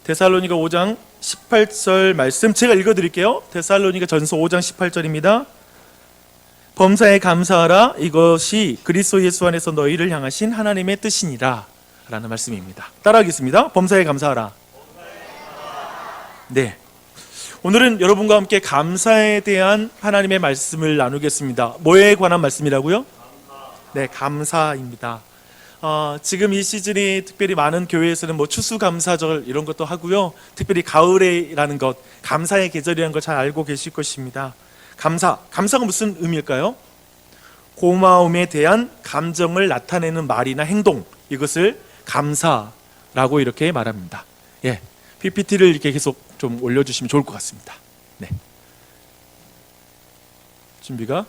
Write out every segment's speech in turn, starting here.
데살로니가 5장 18절 말씀 제가 읽어드릴게요. 데살로니가 전서 5장 18절입니다. 범사에 감사하라. 이것이 그리스도 예수 안에서 너희를 향하신 하나님의 뜻이니라 라는 말씀입니다. 따라하겠습니다. 범사에 감사하라. 네, 오늘은 여러분과 함께 감사에 대한 하나님의 말씀을 나누겠습니다. 뭐에 관한 말씀이라고요? 네, 감사입니다. 지금 이 시즌이 특별히 많은 교회에서는 추수감사절 이런 것도 하고요. 특별히 가을이라는 것, 감사의 계절이라는 걸 잘 알고 계실 것입니다. 감사가 무슨 의미일까요? 고마움에 대한 감정을 나타내는 말이나 행동, 이것을 감사라고 이렇게 말합니다. 예, PPT를 이렇게 계속 좀 올려주시면 좋을 것 같습니다. 네, 준비가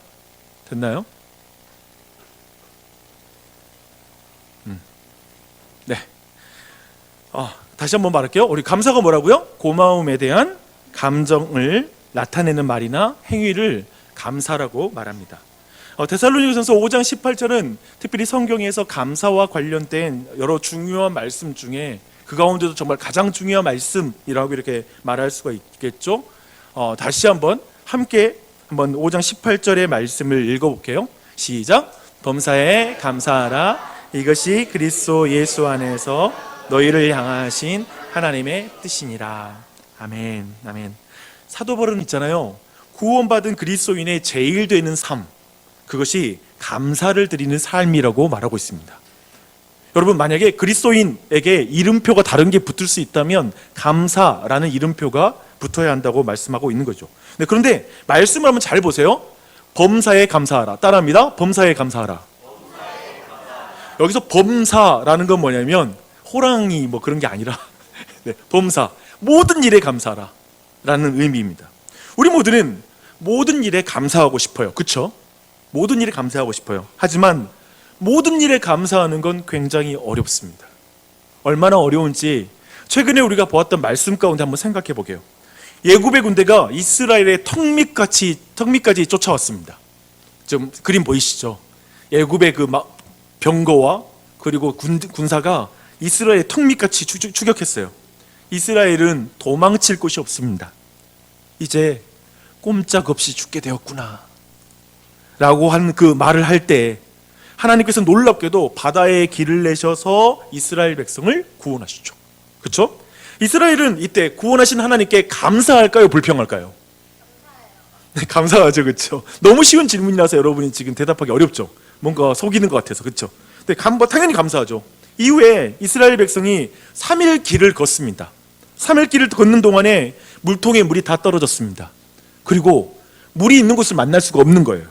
됐나요? 네. 다시 한번 말할게요. 우리 감사가 뭐라고요? 고마움에 대한 감정을 나타내는 말이나 행위를 감사라고 말합니다. 데살로니가전서 5장 18절은 특별히 성경에서 감사와 관련된 여러 중요한 말씀 중에 그 가운데도 정말 가장 중요한 말씀이라고 이렇게 말할 수가 있겠죠. 다시 함께 5장 18절의 말씀을 읽어볼게요. 시작. 범사에 감사하라. 이것이 그리스도 예수 안에서 너희를 향하신 하나님의 뜻이니라. 아멘, 아멘. 사도 바울은 있잖아요, 구원받은 그리스도인의 제일 되는 삶, 그것이 감사를 드리는 삶이라고 말하고 있습니다. 여러분, 만약에 그리스도인에게 이름표가 다른 게 붙을 수 있다면 감사라는 이름표가 붙어야 한다고 말씀하고 있는 거죠. 그런데 말씀을 한번 잘 보세요. 범사에 감사하라. 따라합니다. 범사에 감사하라. 여기서 범사라는 건 뭐냐면 호랑이 그런 게 아니라 네, 범사, 모든 일에 감사하라 라는 의미입니다. 우리 모두는 모든 일에 감사하고 싶어요. 그렇죠? 모든 일에 감사하고 싶어요. 하지만 모든 일에 감사하는 건 굉장히 어렵습니다. 얼마나 어려운지 최근에 우리가 보았던 말씀 가운데 한번 생각해 보게요. 예굽의 군대가 이스라엘의 턱밑까지 쫓아왔습니다. 좀 그림 보이시죠? 예굽의 병거와 그리고 군사가 이스라엘의 턱밑같이 추격했어요. 이스라엘은 도망칠 곳이 없습니다. 이제 꼼짝없이 죽게 되었구나 라고 한 그 말을 할 때 하나님께서 놀랍게도 바다에 길을 내셔서 이스라엘 백성을 구원하시죠. 그렇죠? 이스라엘은 이때 구원하신 하나님께 감사할까요? 불평할까요? 네, 감사하죠. 그렇죠? 너무 쉬운 질문이라서 여러분이 지금 대답하기 어렵죠. 뭔가 속이는 것 같아서. 그렇죠? 근데 당연히 감사하죠. 이후에 이스라엘 백성이 3일 길을 걷습니다. 3일 길을 걷는 동안에 물통에 물이 다 떨어졌습니다. 그리고 물이 있는 곳을 만날 수가 없는 거예요.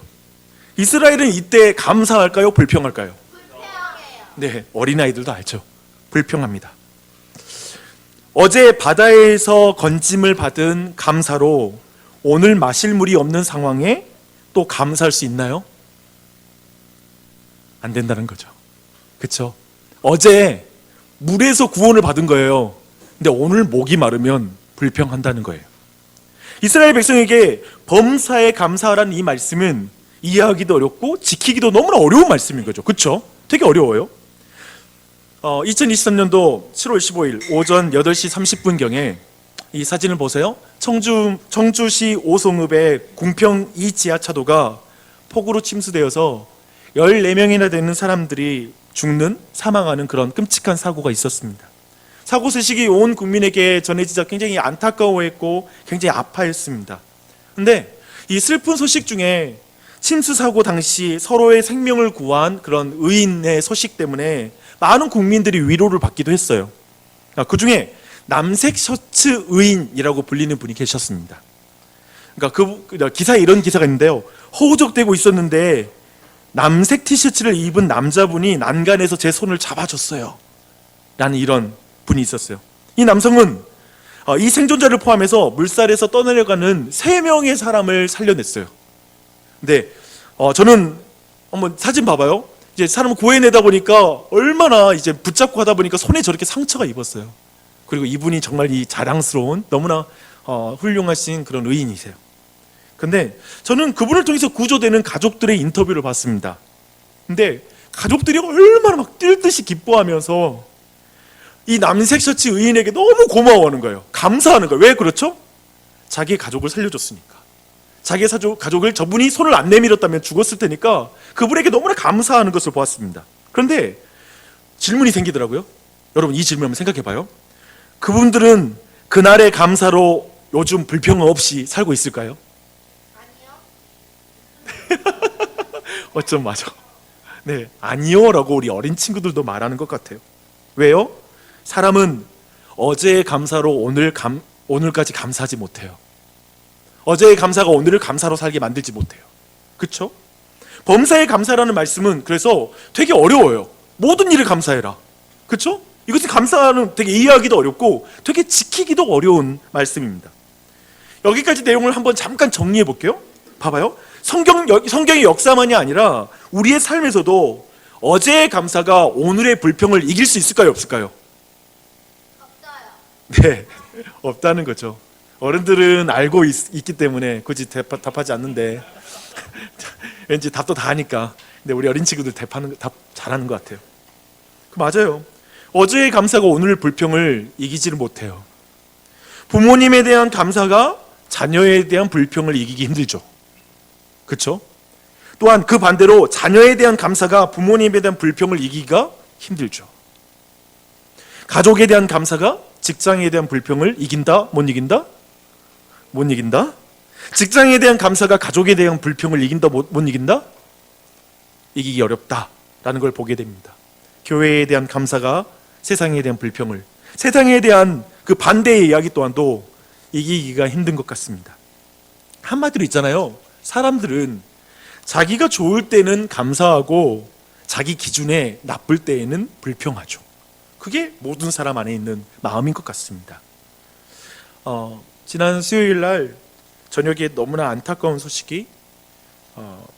이스라엘은 이때 감사할까요? 불평할까요? 불평해요. 네, 어린아이들도 알죠. 불평합니다. 어제 바다에서 건짐을 받은 감사로 오늘 마실 물이 없는 상황에 또 감사할 수 있나요? 안 된다는 거죠. 그렇죠? 어제 물에서 구원을 받은 거예요. 근데 오늘 목이 마르면 불평한다는 거예요. 이스라엘 백성에게 범사에 감사하라는 이 말씀은 이해하기도 어렵고 지키기도 너무나 어려운 말씀인 거죠. 그렇죠? 되게 어려워요. 2023년도 7월 15일 오전 8시 30분경에 이 사진을 보세요. 청주시 오송읍의 궁평 2 지하차도가 폭우로 침수되어서 14명이나 되는 사람들이 사망하는 그런 끔찍한 사고가 있었습니다. 사고 소식이 온 국민에게 전해지자 굉장히 안타까워했고 굉장히 아파했습니다. 그런데 이 슬픈 소식 중에 침수 사고 당시 서로의 생명을 구한 그런 의인의 소식 때문에 많은 국민들이 위로를 받기도 했어요. 그 중에 남색 셔츠 의인이라고 불리는 분이 계셨습니다. 그러니까 기사에 이런 기사가 있는데요. 허우적대고 있었는데 남색 티셔츠를 입은 남자분이 난간에서 제 손을 잡아줬어요 라는 이런 분이 있었어요. 이 남성은 이 생존자를 포함해서 물살에서 떠내려가는 3명의 사람을 살려냈어요. 근데 저는 한번 사진 봐봐요. 이제 사람을 구해내다 보니까 얼마나 이제 붙잡고 하다 보니까 손에 저렇게 상처가 입었어요. 그리고 이분이 정말 이 자랑스러운 너무나 훌륭하신 그런 의인이세요. 근데 저는 그분을 통해서 구조되는 가족들의 인터뷰를 봤습니다. 근데 가족들이 얼마나 막 뛸 듯이 기뻐하면서 이 남색 셔츠 의인에게 너무 고마워하는 거예요. 감사하는 거예요. 왜 그렇죠? 자기의 가족을 살려줬으니까. 자기의 가족을 저분이 손을 안 내밀었다면 죽었을 테니까 그분에게 너무나 감사하는 것을 보았습니다. 그런데 질문이 생기더라고요. 여러분, 이 질문 한번 생각해 봐요. 그분들은 그날의 감사로 요즘 불평 없이 살고 있을까요? 아니요. 어쩜 맞아. 네, 아니요라고 우리 어린 친구들도 말하는 것 같아요. 왜요? 사람은 어제의 감사로 오늘까지 감사하지 못해요. 어제의 감사가 오늘을 감사로 살게 만들지 못해요. 그렇죠? 범사에 감사라는 말씀은 그래서 되게 어려워요. 모든 일을 감사해라. 그렇죠? 이것이 감사는 되게 이해하기도 어렵고 되게 지키기도 어려운 말씀입니다. 여기까지 내용을 한번 잠깐 정리해 볼게요. 봐봐요. 성경의 역사만이 아니라 우리의 삶에서도 어제의 감사가 오늘의 불평을 이길 수 있을까요? 없을까요? 없어요. 네, 없다는 거죠. 어른들은 알고 있기 때문에 굳이 답하지 않는데 왠지 답도 다 하니까. 근데 우리 어린 친구들 답 잘하는 것 같아요. 맞아요. 어제의 감사가 오늘 불평을 이기지를 못해요. 부모님에 대한 감사가 자녀에 대한 불평을 이기기 힘들죠. 그렇죠? 또한 그 반대로 자녀에 대한 감사가 부모님에 대한 불평을 이기기가 힘들죠. 가족에 대한 감사가 직장에 대한 불평을 이긴다? 못 이긴다? 못 이긴다? 직장에 대한 감사가 가족에 대한 불평을 이긴다? 못 이긴다? 이기기 어렵다라는 걸 보게 됩니다. 교회에 대한 감사가 세상에 대한 불평을, 세상에 대한 그 반대의 이야기 또한도 이기기가 힘든 것 같습니다. 한마디로 있잖아요. 사람들은 자기가 좋을 때는 감사하고 자기 기준에 나쁠 때에는 불평하죠. 그게 모든 사람 안에 있는 마음인 것 같습니다. 지난 수요일 날 저녁에 너무나 안타까운 소식이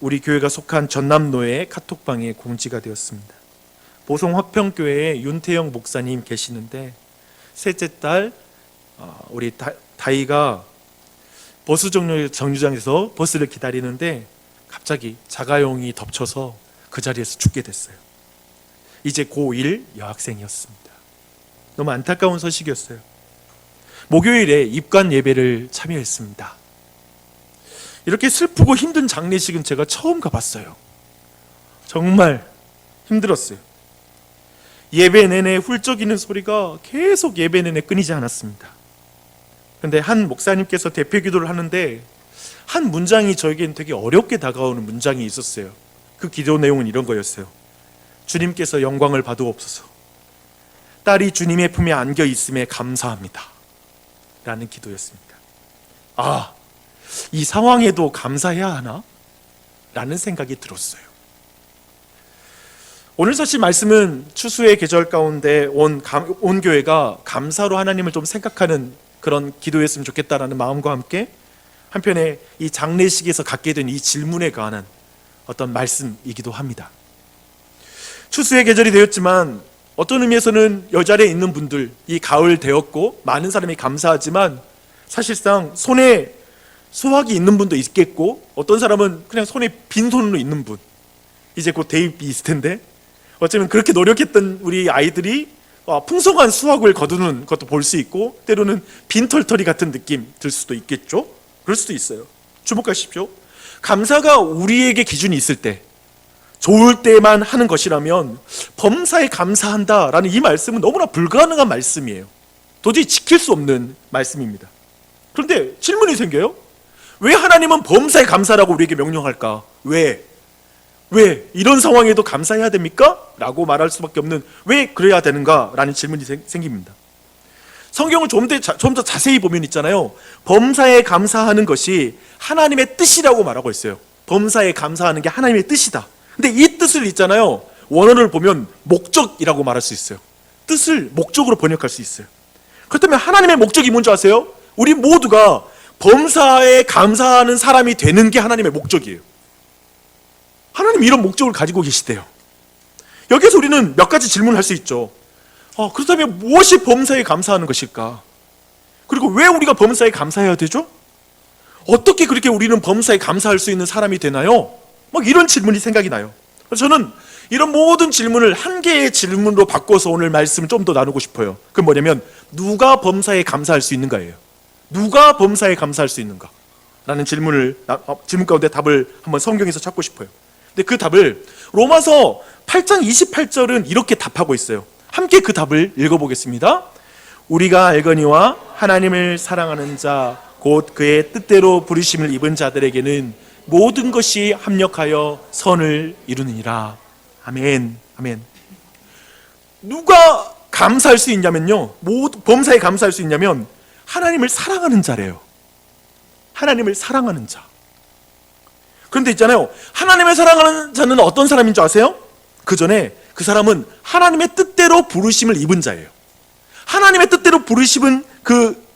우리 교회가 속한 전남노회 카톡방에 공지가 되었습니다. 보성 화평교회에 윤태영 목사님 계시는데 셋째 딸 우리 다이가 버스 정류장에서 버스를 기다리는데 갑자기 자가용이 덮쳐서 그 자리에서 죽게 됐어요. 이제 고1 여학생이었습니다. 너무 안타까운 소식이었어요. 목요일에 입관 예배를 참여했습니다. 이렇게 슬프고 힘든 장례식은 제가 처음 가봤어요. 정말 힘들었어요. 예배 내내 훌쩍이는 소리가 계속 예배 내내 끊이지 않았습니다. 그런데 한 목사님께서 대표 기도를 하는데 한 문장이 저에겐 되게 어렵게 다가오는 문장이 있었어요. 그 기도 내용은 이런 거였어요. 주님께서 영광을 받으옵소서. 딸이 주님의 품에 안겨 있음에 감사합니다. 라는 기도였습니다. 아, 이 상황에도 감사해야 하나? 라는 생각이 들었어요. 오늘 사실 말씀은 추수의 계절 가운데 온 교회가 감사로 하나님을 좀 생각하는 그런 기도였으면 좋겠다라는 마음과 함께 한편에 이 장례식에서 갖게 된 이 질문에 관한 어떤 말씀이기도 합니다. 추수의 계절이 되었지만 어떤 의미에서는 여자리에 있는 분들, 이 가을 되었고 많은 사람이 감사하지만 사실상 손에 수확이 있는 분도 있겠고 어떤 사람은 그냥 손에 빈손으로 있는 분, 이제 곧 대입이 있을 텐데 어쩌면 그렇게 노력했던 우리 아이들이 풍성한 수확을 거두는 것도 볼 수 있고 때로는 빈털터리 같은 느낌 들 수도 있겠죠. 그럴 수도 있어요. 주목하십시오. 감사가 우리에게 기준이 있을 때, 좋을 때만 하는 것이라면 범사에 감사한다라는 이 말씀은 너무나 불가능한 말씀이에요. 도저히 지킬 수 없는 말씀입니다. 그런데 질문이 생겨요. 왜 하나님은 범사에 감사라고 우리에게 명령할까? 왜 이런 상황에도 감사해야 됩니까? 라고 말할 수밖에 없는 왜 그래야 되는가? 라는 질문이 생깁니다. 성경을 좀 더 자세히 보면 있잖아요. 범사에 감사하는 것이 하나님의 뜻이라고 말하고 있어요. 범사에 감사하는 게 하나님의 뜻이다. 근데 이 뜻을 있잖아요. 원어를 보면 목적이라고 말할 수 있어요. 뜻을 목적으로 번역할 수 있어요. 그렇다면 하나님의 목적이 뭔지 아세요? 우리 모두가 범사에 감사하는 사람이 되는 게 하나님의 목적이에요. 하나님 이런 목적을 가지고 계시대요. 여기서 우리는 몇 가지 질문을 할 수 있죠. 그렇다면 무엇이 범사에 감사하는 것일까? 그리고 왜 우리가 범사에 감사해야 되죠? 어떻게 그렇게 우리는 범사에 감사할 수 있는 사람이 되나요? 막 이런 질문이 생각이 나요. 저는 이런 모든 질문을 한 개의 질문으로 바꿔서 오늘 말씀을 좀 더 나누고 싶어요. 그건 뭐냐면 누가 범사에 감사할 수 있는가예요. 누가 범사에 감사할 수 있는가? 라는 질문 가운데 답을 한번 성경에서 찾고 싶어요. 근데 그 답을 로마서 8장 28절은 이렇게 답하고 있어요. 함께 그 답을 읽어보겠습니다. 우리가 알거니와 하나님을 사랑하는 자 곧 그의 뜻대로 부르심을 입은 자들에게는 모든 것이 합력하여 선을 이루느니라. 아멘. 아멘. 누가 감사할 수 있냐면요, 범사에 감사할 수 있냐면 하나님을 사랑하는 자래요. 하나님을 사랑하는 자. 그런데 있잖아요, 하나님을 사랑하는 자는 어떤 사람인 줄 아세요? 그 전에 그 사람은 하나님의 뜻대로 부르심을 입은 자예요. 하나님의 뜻대로 부르심은 그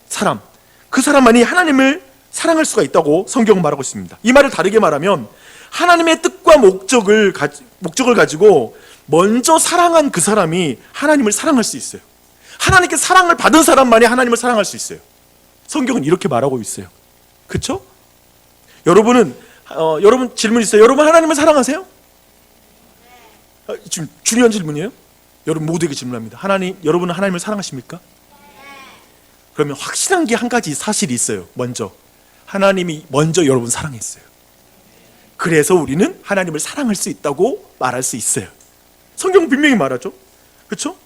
사람만이 하나님을 사랑할 수가 있다고 성경은 말하고 있습니다. 이 말을 다르게 말하면 하나님의 뜻과 목적을 가지고 먼저 사랑한 그 사람이 하나님을 사랑할 수 있어요. 하나님께 사랑을 받은 사람만이 하나님을 사랑할 수 있어요. 성경은 이렇게 말하고 있어요. 그렇죠? 여러분 질문 있어요. 여러분 하나님을 사랑하세요? 지금 중요한 질문이에요. 여러분 모두에게 질문합니다. 여러분은 하나님을 사랑하십니까? 그러면 확실한 게 한 가지 사실이 있어요. 먼저 하나님이 먼저 여러분 사랑했어요. 그래서 우리는 하나님을 사랑할 수 있다고 말할 수 있어요. 성경은 분명히 말하죠. 그렇죠?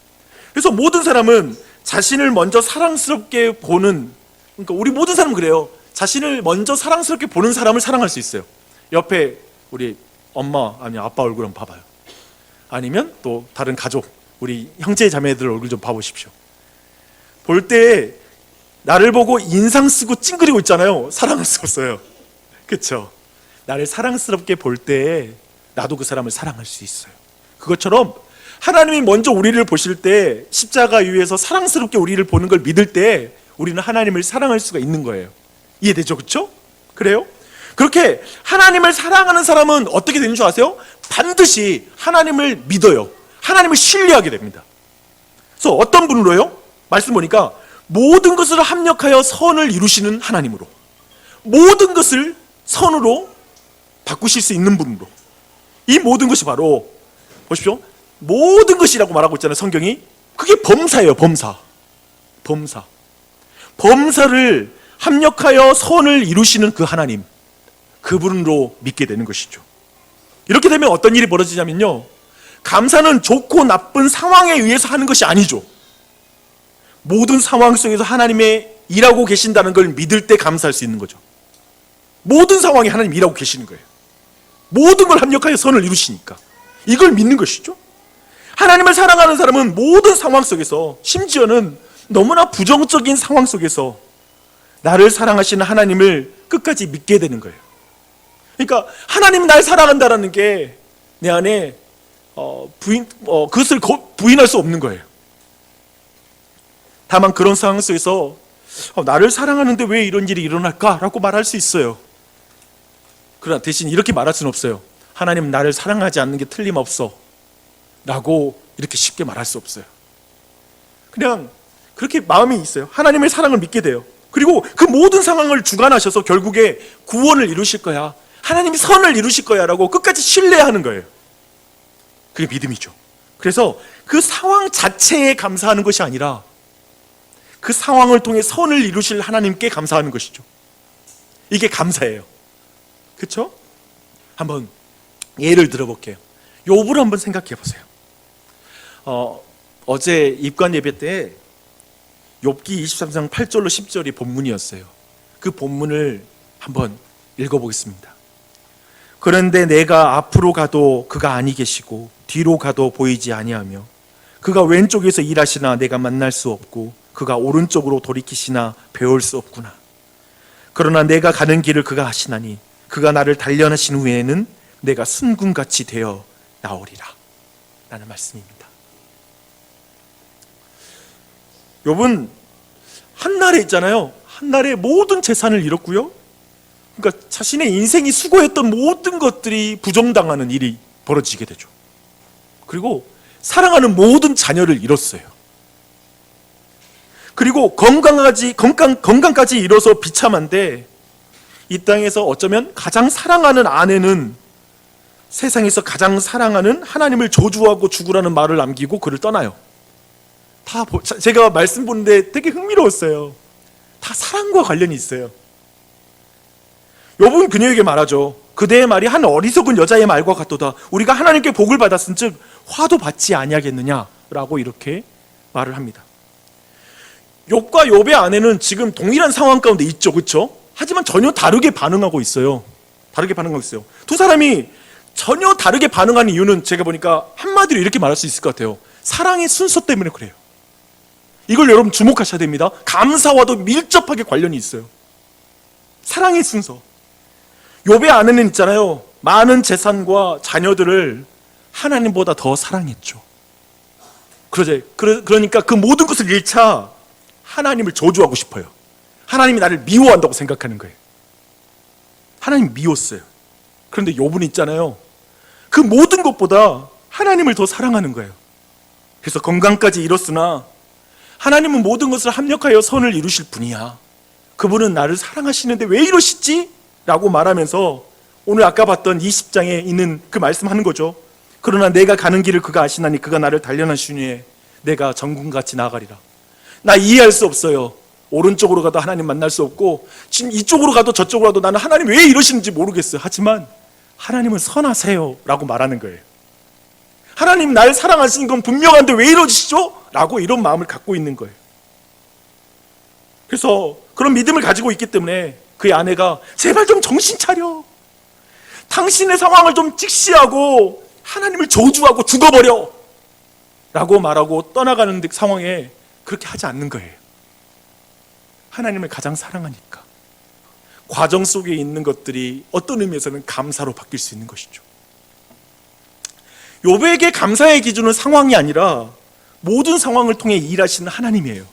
그래서 모든 사람은 자신을 먼저 사랑스럽게 보는, 그러니까 우리 모든 사람은 그래요. 자신을 먼저 사랑스럽게 보는 사람을 사랑할 수 있어요. 옆에 우리 엄마 아니면 아빠 얼굴 한번 봐봐요. 아니면 또 다른 가족, 우리 형제 자매들 얼굴 좀 봐보십시오. 볼 때 나를 보고 인상 쓰고 찡그리고 있잖아요. 사랑할 수 없어요. 그렇죠? 나를 사랑스럽게 볼 때 나도 그 사람을 사랑할 수 있어요. 그것처럼 하나님이 먼저 우리를 보실 때 십자가 위에서 사랑스럽게 우리를 보는 걸 믿을 때 우리는 하나님을 사랑할 수가 있는 거예요. 이해되죠? 그렇죠? 그래요? 그렇게 하나님을 사랑하는 사람은 어떻게 되는 줄 아세요? 반드시 하나님을 믿어요. 하나님을 신뢰하게 됩니다. 그래서 어떤 분으로요? 말씀 보니까 모든 것을 합력하여 선을 이루시는 하나님으로, 모든 것을 선으로 바꾸실 수 있는 분으로, 이 모든 것이 바로 보십시오. 모든 것이라고 말하고 있잖아요. 성경이. 그게 범사예요. 범사를 합력하여 선을 이루시는 그 하나님, 그분으로 믿게 되는 것이죠. 이렇게 되면 어떤 일이 벌어지냐면요, 감사는 좋고 나쁜 상황에 의해서 하는 것이 아니죠. 모든 상황 속에서 하나님의 일하고 계신다는 걸 믿을 때 감사할 수 있는 거죠. 모든 상황에 하나님 일하고 계시는 거예요. 모든 걸 합력하여 선을 이루시니까 이걸 믿는 것이죠. 하나님을 사랑하는 사람은 모든 상황 속에서, 심지어는 너무나 부정적인 상황 속에서 나를 사랑하시는 하나님을 끝까지 믿게 되는 거예요. 그러니까 하나님이 날 사랑한다라는 게 내 안에 그것을 부인할 수 없는 거예요. 다만 그런 상황 속에서 나를 사랑하는데 왜 이런 일이 일어날까라고 말할 수 있어요. 그러나 대신 이렇게 말할 수는 없어요. 하나님은 나를 사랑하지 않는 게 틀림없어 라고 이렇게 쉽게 말할 수 없어요. 그냥 그렇게 마음이 있어요. 하나님의 사랑을 믿게 돼요. 그리고 그 모든 상황을 주관하셔서 결국에 구원을 이루실 거야, 하나님이 선을 이루실 거야 라고 끝까지 신뢰하는 거예요. 그게 믿음이죠. 그래서 그 상황 자체에 감사하는 것이 아니라 그 상황을 통해 선을 이루실 하나님께 감사하는 것이죠. 이게 감사예요. 그렇죠? 한번 예를 들어볼게요. 욥을 한번 생각해 보세요. 어제 입관 예배 때 욥기 23장 8절로 10절이 본문이었어요. 그 본문을 한번 읽어보겠습니다. 그런데 내가 앞으로 가도 그가 아니 계시고 뒤로 가도 보이지 아니하며 그가 왼쪽에서 일하시나 내가 만날 수 없고 그가 오른쪽으로 돌이키시나 배울 수 없구나. 그러나 내가 가는 길을 그가 하시나니 그가 나를 단련하신 후에는 내가 순금같이 되어 나오리라 라는 말씀입니다. 욥은 한날에 있잖아요, 한날에 모든 재산을 잃었고요, 그러니까 자신의 인생이 수고했던 모든 것들이 부정당하는 일이 벌어지게 되죠. 그리고 사랑하는 모든 자녀를 잃었어요. 그리고 건강까지 잃어서 비참한데 이 땅에서 어쩌면 가장 사랑하는 아내는 세상에서 가장 사랑하는 하나님을 저주하고 죽으라는 말을 남기고 그를 떠나요. 제가 말씀 보는데 되게 흥미로웠어요. 다 사랑과 관련이 있어요. 욥은 그녀에게 말하죠. 그대의 말이 한 어리석은 여자의 말과 같도다. 우리가 하나님께 복을 받았은즉 화도 받지 아니하겠느냐라고 이렇게 말을 합니다. 욥과 욥의 아내는 지금 동일한 상황 가운데 있죠, 그렇죠? 하지만 전혀 다르게 반응하고 있어요. 두 사람이 전혀 다르게 반응하는 이유는 제가 보니까 한마디로 이렇게 말할 수 있을 것 같아요. 사랑의 순서 때문에 그래요. 이걸 여러분 주목하셔야 됩니다. 감사와도 밀접하게 관련이 있어요. 사랑의 순서. 욥의 아내는 있잖아요. 많은 재산과 자녀들을 하나님보다 더 사랑했죠. 그러니까 그 모든 것을 잃자 하나님을 저주하고 싶어요. 하나님이 나를 미워한다고 생각하는 거예요. 하나님 미웠어요. 그런데 욥은 있잖아요. 그 모든 것보다 하나님을 더 사랑하는 거예요. 그래서 건강까지 잃었으나 하나님은 모든 것을 합력하여 선을 이루실 분이야. 그분은 나를 사랑하시는데 왜 이러시지? 라고 말하면서 오늘 아까 봤던 20장에 있는 그 말씀하는 거죠. 그러나 내가 가는 길을 그가 아시나니 그가 나를 단련하시니 내가 정금같이 나아가리라. 나 이해할 수 없어요. 오른쪽으로 가도 하나님 만날 수 없고 지금 이쪽으로 가도 저쪽으로 가도 나는 하나님 왜 이러시는지 모르겠어요. 하지만 하나님은 선하세요 라고 말하는 거예요. 하나님 날 사랑하시는 건 분명한데 왜 이러시죠? 라고 이런 마음을 갖고 있는 거예요. 그래서 그런 믿음을 가지고 있기 때문에 그의 아내가 제발 좀 정신 차려. 당신의 상황을 좀 직시하고 하나님을 저주하고 죽어버려 라고 말하고 떠나가는 상황에 그렇게 하지 않는 거예요. 하나님을 가장 사랑하니까. 과정 속에 있는 것들이 어떤 의미에서는 감사로 바뀔 수 있는 것이죠. 욥에게 감사의 기준은 상황이 아니라 모든 상황을 통해 일하시는 하나님이에요.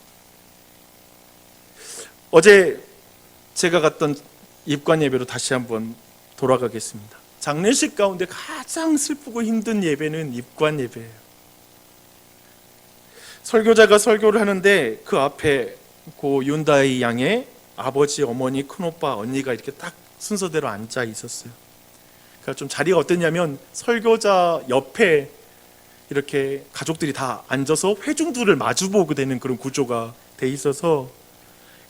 어제 제가 갔던 입관 예배로 다시 한번 돌아가겠습니다. 장례식 가운데 가장 슬프고 힘든 예배는 입관 예배예요. 설교자가 설교를 하는데 그 앞에 고 윤다이 양의 아버지, 어머니, 큰오빠, 언니가 이렇게 딱 순서대로 앉아 있었어요. 그러니까 좀 자리가 어땠냐면 설교자 옆에 이렇게 가족들이 다 앉아서 회중들을 마주보게 되는 그런 구조가 돼 있어서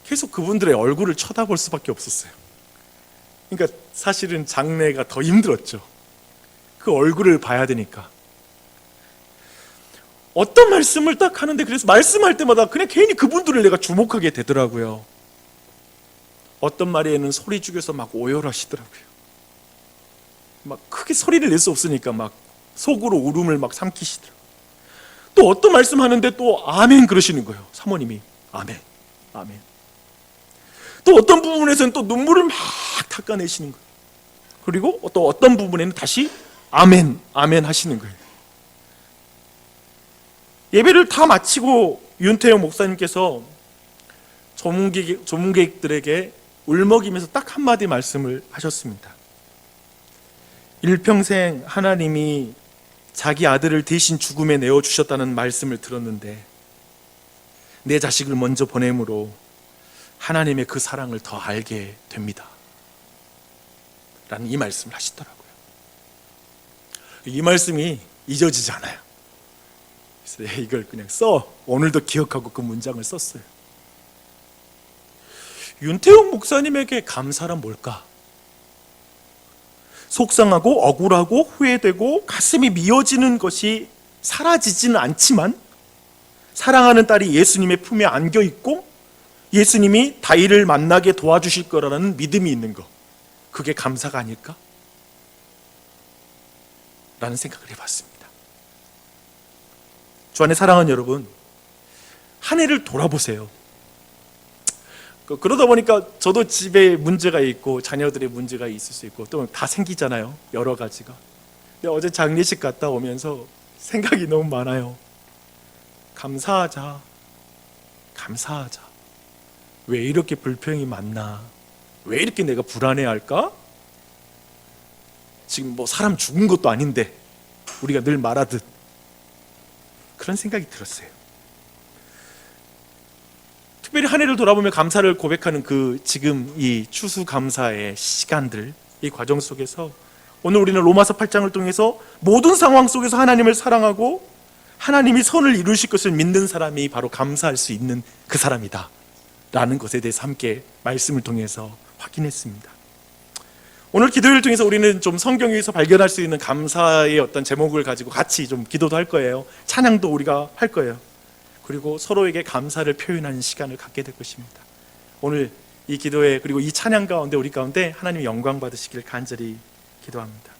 계속 그분들의 얼굴을 쳐다볼 수밖에 없었어요. 그러니까 사실은 장례가 더 힘들었죠. 그 얼굴을 봐야 되니까. 어떤 말씀을 딱 하는데 그래서 말씀할 때마다 그냥 괜히 그분들을 내가 주목하게 되더라고요. 어떤 말에는 소리 죽여서 막 오열하시더라고요. 막 크게 소리를 낼 수 없으니까 막 속으로 울음을 막 삼키시더라고요. 또 어떤 말씀하는데 또 아멘 그러시는 거예요. 사모님이 아멘, 아멘. 또 어떤 부분에서는 또 눈물을 막 닦아내시는 거예요. 그리고 또 어떤 부분에는 다시 아멘, 아멘 하시는 거예요. 예배를 다 마치고 윤태영 목사님께서 조문객들에게 울먹이면서 딱 한마디 말씀을 하셨습니다. 일평생 하나님이 자기 아들을 대신 죽음에 내어주셨다는 말씀을 들었는데 내 자식을 먼저 보냄으로 하나님의 그 사랑을 더 알게 됩니다 라는 이 말씀을 하시더라고요. 이 말씀이 잊어지지 않아요. 그래서 이걸 그냥 오늘도 기억하고 그 문장을 썼어요. 윤태용 목사님에게 감사란 뭘까? 속상하고 억울하고 후회되고 가슴이 미어지는 것이 사라지지는 않지만 사랑하는 딸이 예수님의 품에 안겨 있고 예수님이 다윗을 만나게 도와주실 거라는 믿음이 있는 것, 그게 감사가 아닐까? 라는 생각을 해봤습니다. 주안의 사랑하는 여러분, 한 해를 돌아보세요. 그러다 보니까 저도 집에 문제가 있고 자녀들의 문제가 있을 수 있고 또 다 생기잖아요, 여러 가지가. 근데 어제 장례식 갔다 오면서 생각이 너무 많아요. 감사하자, 감사하자. 왜 이렇게 불평이 많나? 왜 이렇게 내가 불안해할까? 지금 뭐 사람 죽은 것도 아닌데 우리가 늘 말하듯 그런 생각이 들었어요. 특별히 한 해를 돌아보며 감사를 고백하는 그 지금 이 추수감사의 시간들, 이 과정 속에서 오늘 우리는 로마서 8장을 통해서 모든 상황 속에서 하나님을 사랑하고 하나님이 선을 이루실 것을 믿는 사람이 바로 감사할 수 있는 그 사람이다 라는 것에 대해서 함께 말씀을 통해서 확인했습니다. 오늘 기도를 통해서 우리는 좀 성경에서 발견할 수 있는 감사의 어떤 제목을 가지고 같이 좀 기도도 할 거예요. 찬양도 우리가 할 거예요. 그리고 서로에게 감사를 표현하는 시간을 갖게 될 것입니다. 오늘 이 기도에 그리고 이 찬양 가운데 우리 가운데 하나님의 영광 받으시기를 간절히 기도합니다.